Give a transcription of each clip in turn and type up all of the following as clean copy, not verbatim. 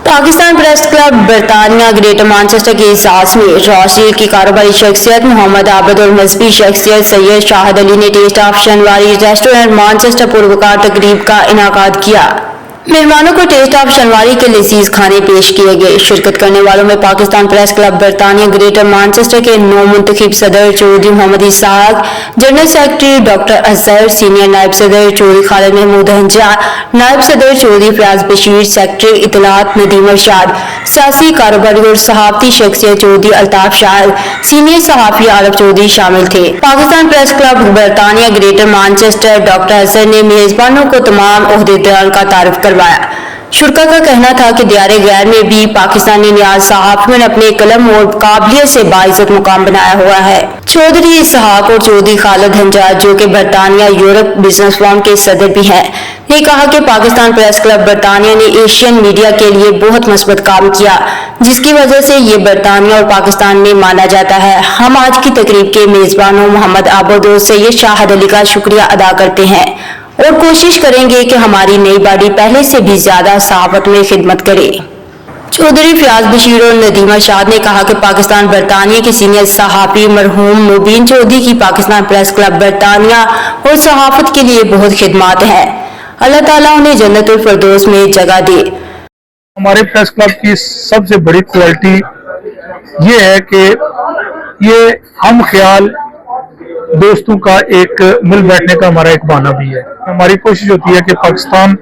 Pakistan press club बरतानिया Greater Manchester के इजलास में रोशनी की कारोबारी शख्सियत मोहम्मद आबद और मजहबी शख्सियत सैयद शाहिद अली ने taste of Shinwari restaurant Manchester पुरवकार तकरीब का इनाकाद किया। मेहमानों को टेस्ट ऑफ शनवारी के लजीज खाने पेश किए गए। शिरकत करने वालों में पाकिस्तान प्रेस क्लब बरतानिया ग्रेटर मैनचेस्टर के नौ मुंतखब सदर Chaudhry Mohammad Ishaq, general secretary doctor Azhar, senior नायब सदर चौधरी खालिद महमूद हंजा, नायब सदर चौधरी फयाज बशीर, सेक्रेटरी इतलात नदीम अरशाद, सियासी कारोबारी और सहाफती शख्सियत चौधरी अल्ताफ शाह, सीनियर सहाफी आरफ चौधरी शामिल थे। पाकिस्तान प्रेस क्लब बरतानिया ग्रेटर मैनचेस्टर डॉक्टर अजहर ने मेजबानों को तमाम ओहदेदारों का तारुफ करवाया। शुरा का कहना था कि दियारे गैर में भी पाकिस्तानी नियाज सहाफियों ने अपने कलम और काबिलियत से बाइज्जत मुकाम बनाया हुआ है। चौधरी इसहाक और चौधरी खालिद हंजा, जो कि बरतानिया यूरोप बिजनेस फोरम के सदर भी हैं, ने कहा कि पाकिस्तान प्रेस क्लब बरतानिया ने एशियन मीडिया के लिए बहुत मस्बत काम किया, जिसकी वजह से ये बरतानिया और पाकिस्तान में माना जाता है। हम आज की तकरीब के मेजबानों मोहम्मद आबद और सैयद शाहिद अली का शुक्रिया अदा करते हैं और कोशिश करेंगे कि हमारी नई बॉडी पहले से भी ज्यादा सहाफत में खिदमत करे। चौधरी फयाज बशीर और नदीम अरशाद ने कहा कि पाकिस्तान बरतानिया के सीनियर सहाफी मरहूम मुबीन चौधरी की पाकिस्तान प्रेस क्लब बरतानिया और सहाफत के लिए बहुत खिदमत है। अल्लाह ताला उन्हें जन्नतुल फिरदौस में जगह दे। हमारे प्रेस क्लब की सबसे बड़ी क्वालिटी ये है कि ये हम ख्याल दोस्तों का एक मिल बैठने का हमारा एक बहाना भी है। हमारी कोशिश होती है कि पाकिस्तान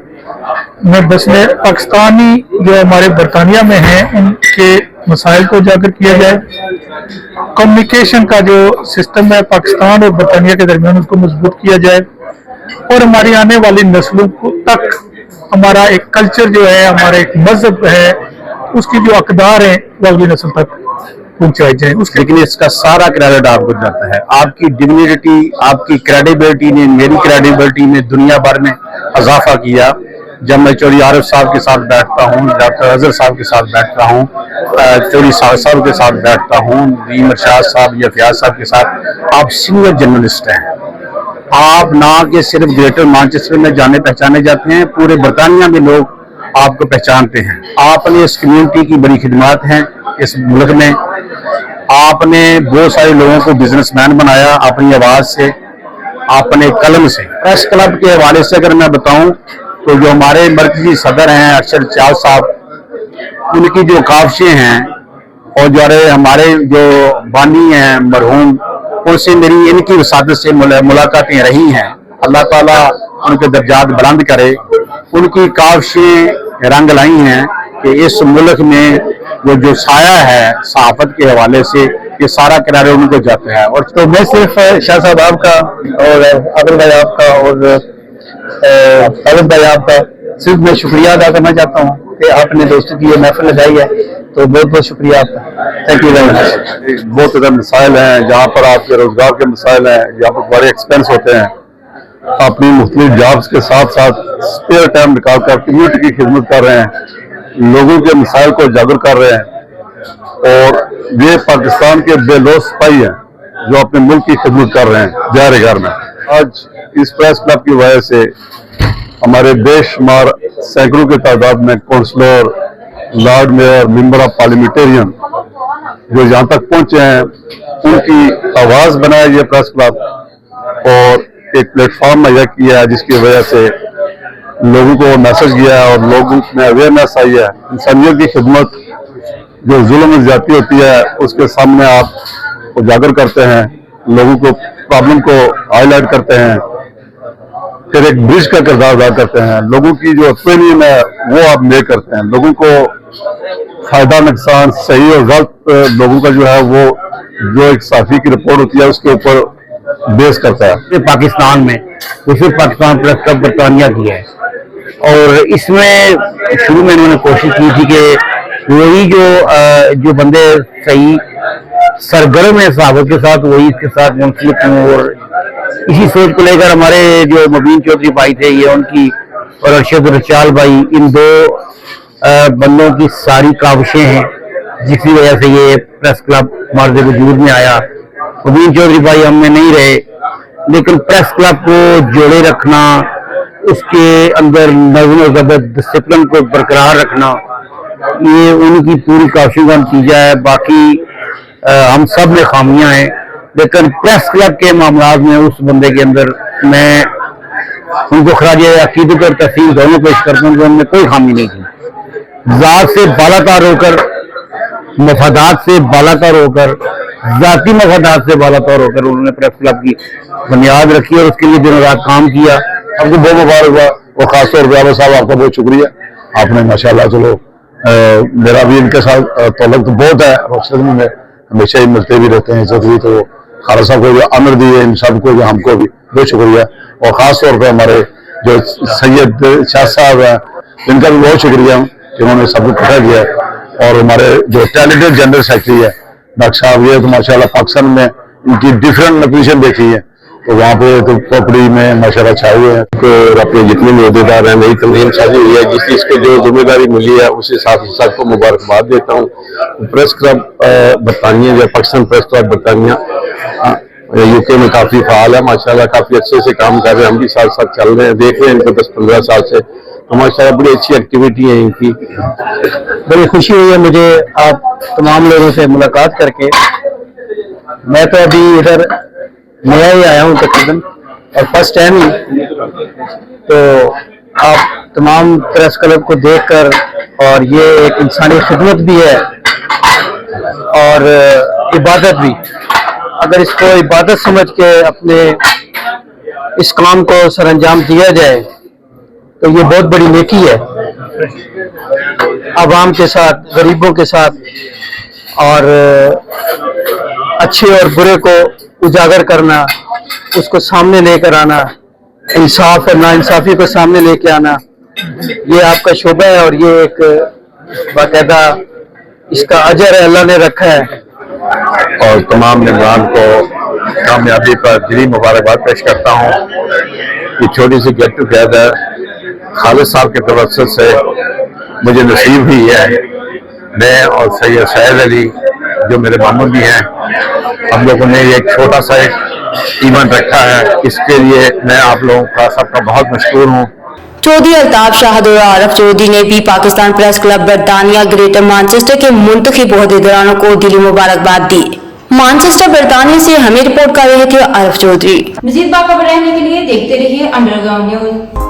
में बसने पाकिस्तानी जो हमारे बरतानिया में हैं उनके मसाइल को उजागर किया जाए। कम्युनिकेशन का जो सिस्टम है पाकिस्तान और बरतानिया के दरमियान उसको मजबूत किया जाए और हमारी आने वाली नस्लों तक हमारा एक कल्चर जो है, हमारा एक मजहब है, उसकी जो अकदार है वो अगली नस्ल तक पहुंचाई जाए। लेकिन इसका सारा क्रेडिट आपको जाता है। आपकी डिग्निटी, आपकी क्रेडिबिलिटी ने मेरी क्रेडिबिलिटी में दुनिया भर में इजाफा किया। जब मैं चौधरी आरिफ साहब के साथ बैठता हूँ, डॉक्टर अजहर साहब के साथ बैठता हूँ, चौधरी साहब के साथ बैठता हूँ, नदीम अरशाद साहब या फयाज साहब के साथ, आप सीनियर जर्नलिस्ट हैं। आप ना कि सिर्फ ग्रेटर मैनचेस्टर में जाने पहचाने जाते हैं, पूरे बरतानिया में लोग आपको पहचानते हैं। आपने इस कम्युनिटी की बड़ी खिदमत है इस मुल्क में। आपने बहुत सारे लोगों को बिजनेसमैन बनाया अपनी आवाज से, अपने कलम से। प्रेस क्लब के हवाले से अगर मैं बताऊं तो जो हमारे मरकजी सदर हैं अरशद चाल साहब, उनकी जो काविशें हैं और जो हमारे जो बानी हैं मरहूम, उनसे मेरी इनकी वसादत से मुलाकातें रही हैं। अल्लाह ताला उनके दर्जात बुलंद करे। उनकी काविशें रंग लाई हैं कि इस मुल्क में वो जो साया है सहाफत के हवाले से, ये सारा क्रेडिट उनको जाता है। और तो मैं सिर्फ शाह साहब आपका और आबिद भाई आपका और आबिद भाई आपका सिर्फ मैं शुक्रिया अदा करना चाहता हूँ कि आपने दोस्तों की ये महफिल लगाई है, तो बहुत बहुत शुक्रिया आपका। Thank you very much. बहुत ज़्यादा मसाइल हैं जहाँ पर आपके रोजगार के मसाइल हैं, जहाँ पर बड़े एक्सपेंस होते हैं। अपनी मुख्तलिफ जॉब्स के साथ साथ स्पेयर टाइम निकाल कर कम्युनिटी की खिदमत कर रहे हैं, लोगों के मसाइल को उजागर कर रहे हैं और ये पाकिस्तान के बेलौस सिपाही हैं जो अपने मुल्क की खिदमत कर रहे हैं दियारे घर में। आज इस प्रेस क्लब की वजह से हमारे बेशुमार सैकड़ों की तादाद में councillor, lord mayor, member of parliamentarian जो यहाँ तक पहुंचे हैं, उनकी आवाज बनाया ये प्रेस क्लब और एक प्लेटफॉर्म मुहैया किया है, जिसकी वजह से लोगों को मैसेज गया है और लोगों में अवेयरनेस आई है। इंसानियत की खिदमत, जो जुल्म और ज्यादती होती है उसके सामने आप उजागर करते हैं, लोगों को प्रॉब्लम को हाईलाइट करते हैं, फिर एक ब्रिज का किरदार अदा करते हैं। लोगों की जो ओपिनियन है वो आप मेक करते हैं। लोगों को फायदा नुकसान, सही और गलत लोगों का जो है वो जो एक साफी की रिपोर्ट होती है उसके ऊपर बेस करता है। पाकिस्तान में वो सिर्फ पाकिस्तान प्रेस क्लब बरतानिया की है और इसमें शुरू में इन्होंने कोशिश की थी कि वही जो बंदे सही सरगर्म है सहाफत के साथ वही इसके साथ मुंसलिक हों। और इसी सोच को लेकर हमारे जो मुबीन चौधरी भाई थे ये उनकी और अरशद रचाल भाई, इन दो बंदों की सारी काविशें हैं जिसकी वजह से ये प्रेस क्लब हमारे वजूद में आया। मुबीन चौधरी भाई हम में नहीं रहे, लेकिन प्रेस क्लब को जोड़े रखना, उसके अंदर नज़्म व ज़ब्त डिसिप्लिन को बरकरार रखना ये उनकी पूरी कोशिश का नतीजा है। बाकी हम सब में खामियां हैं, लेकिन प्रेस क्लब के मामला में उस बंदे के अंदर मैं उनको खराज अकीदत और तस्वीर दोनों पेश करता हूँ कि उनमें कोई खामी नहीं थी। जात से बालातार होकर, मफादात से बालातार होकर, जाती मफादात से बालातार होकर उन्होंने प्रेस क्लब की बुनियाद रखी और उसके लिए दिनों रात काम किया। आपको बहुत मुबारक हुआ और खासतौर पर आबा साहब आपका बहुत शुक्रिया। आपने माशाल्लाह चलो मेरा भी इनके साथ ताल्लुक तो बहुत है, मकसद में हमेशा ही मिलते भी रहते हैं इज्जत भी। तो खाला साहब को भी अमर दी है, इन सबको भी, हमको भी बहुत शुक्रिया। और खास तौर पर हमारे जो सैयद शाह साहब हैं, इनका भी बहुत शुक्रिया कि उन्होंने सबको इकट्ठा किया। और हमारे जो टैलेंटेड जनरल सेक्रेटरी है डॉक्टर साहब, ये तो माशाल्लाह पाकिस्तान में इनकी डिफरेंट पोजीशन देखी है, तो वहाँ पे तो पकड़ी में माशाल्लाह छाए हुए हैं। और अपने जितने भी अहदेदार हैं, नई तंजीम शादी हुई है, जिस चीज़ को जो जिम्मेदारी मिली है उस हिसाब से सबको मुबारकबाद देता हूँ। प्रेस क्लब बरतानिया जो पाकिस्तान प्रेस क्लब बरतानिया यूके में काफ़ी फाल है माशाल्लाह, काफ़ी अच्छे से काम कर रहे हैं। हम भी साथ साथ चल रहे हैं, देख रहे हैं इनको 10-15 साल से, तो माशाल्लाह बड़ी अच्छी एक्टिविटी है इनकी। बड़ी खुशी हुई है मुझे आप तमाम लोगों से मुलाकात करके। मैं तो अभी इधर नया ही आया हूँ तकरीबन, और फर्स्ट टाइम ही, तो आप तमाम प्रेस क्लब को देखकर, और ये एक इंसानी खिदमत भी है और इबादत भी, अगर इसको इबादत समझ के अपने इस काम को सरअंजाम दिया जाए तो ये बहुत बड़ी नेकी है। आवाम के साथ, गरीबों के साथ, और अच्छे और बुरे को उजागर करना, उसको सामने लेकर आना, इंसाफ और नाइंसाफी को सामने लेके आना, ये आपका शोबा है और ये एक बाकायदा इसका अजर है, अल्लाह ने रखा है। और तमाम मेहमान को कामयाबी पर दिली मुबारकबाद पेश करता हूँ। ये छोटी सी गेट टुगेदर खालिद साहब के तवज्जुह से मुझे नसीब हुई है। मैं और सैयद शाहिद अली जो मेरे मामू भी हैं, हम लोगों ने एक छोटा सा एक इवेंट रखा है, इसके लिए मैं आप लोगों का सबका बहुत मशहूर हूँ। चौधरी अल्ताफ शाहद और आरफ चौधरी ने भी पाकिस्तान प्रेस क्लब बरतानिया ग्रेटर मानचेस्टर के मुंतखब ओहदेदारों को दिली मुबारकबाद दी। मानचेस्टर बरतानिया से हमें रिपोर्ट कर रहे थे आरफ चौधरी। मज़ीद बाखबर रहने के लिए देखते रहिए अंडरग्राउंड न्यूज।